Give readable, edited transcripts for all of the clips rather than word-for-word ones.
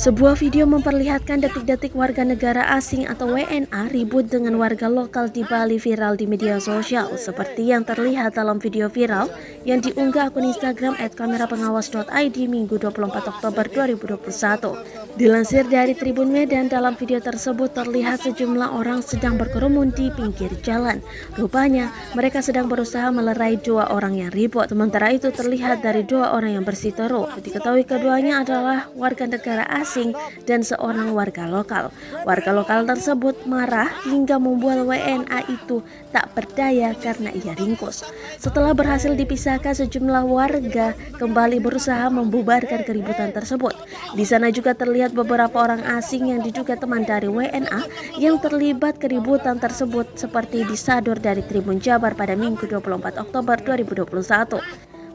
Sebuah video memperlihatkan detik-detik warga negara asing atau WNA ribut dengan warga lokal di Bali viral di media sosial, seperti yang terlihat dalam video viral yang diunggah akun Instagram @kamerapengawas.id Minggu 24 Oktober 2021. Dilansir dari Tribun Medan, dalam video tersebut terlihat sejumlah orang sedang berkerumun di pinggir jalan. Rupanya mereka sedang berusaha melerai dua orang yang ribut. Sementara itu terlihat dari dua orang yang bersiteru. Diketahui keduanya adalah warga negara asing dan seorang warga lokal. Warga lokal tersebut marah hingga membuat WNA itu tak berdaya karena ia ringkus. Setelah berhasil dipisahkan, sejumlah warga kembali berusaha membubarkan keributan tersebut. Di sana juga terlihat beberapa orang asing yang diduga teman dari WNA yang terlibat keributan tersebut, seperti disadur dari Tribun Jabar pada Minggu 24 Oktober 2021.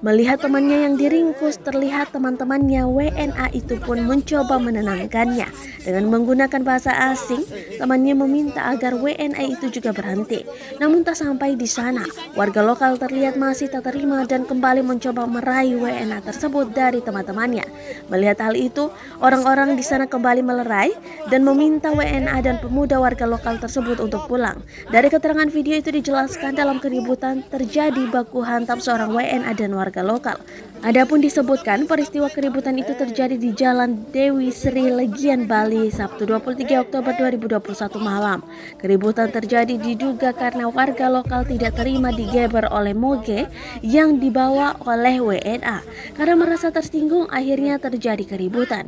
Melihat temannya yang diringkus, terlihat teman-temannya WNA itu pun mencoba menenangkannya. Dengan menggunakan bahasa asing, temannya meminta agar WNA itu juga berhenti. Namun tak sampai di sana, warga lokal terlihat masih tak terima dan kembali mencoba meraih WNA tersebut dari teman-temannya. Melihat hal itu, orang-orang di sana kembali melerai dan meminta WNA dan pemuda warga lokal tersebut untuk pulang. Dari keterangan video itu dijelaskan dalam keributan terjadi baku hantam seorang WNA dan warga lokal. Adapun disebutkan peristiwa keributan itu terjadi di Jalan Dewi Sri Legian, Bali, Sabtu 23 Oktober 2021 malam. Keributan terjadi diduga karena warga lokal tidak terima digeber oleh moge yang dibawa oleh WNA. Karena merasa tersinggung, akhirnya terjadi keributan.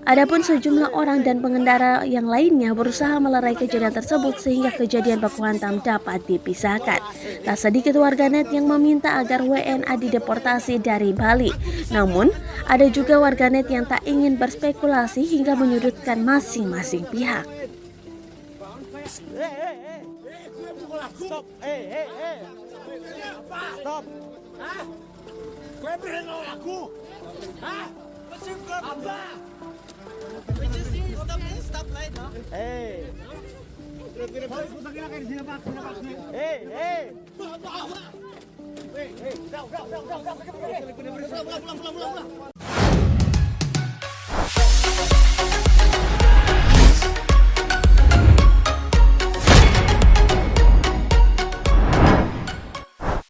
Adapun sejumlah orang dan pengendara yang lainnya berusaha melerai kejadian tersebut sehingga kejadian baku hantam dapat dipisahkan. Tak sedikit warganet yang meminta agar WNA dideportasi dari Bali. Namun, ada juga warganet yang tak ingin berspekulasi hingga menyudutkan masing-masing pihak. Stop. Stop. Hah? Gue berhenol aku. Hah? Apa? Stop light, no? Hey. Hey. Pulang.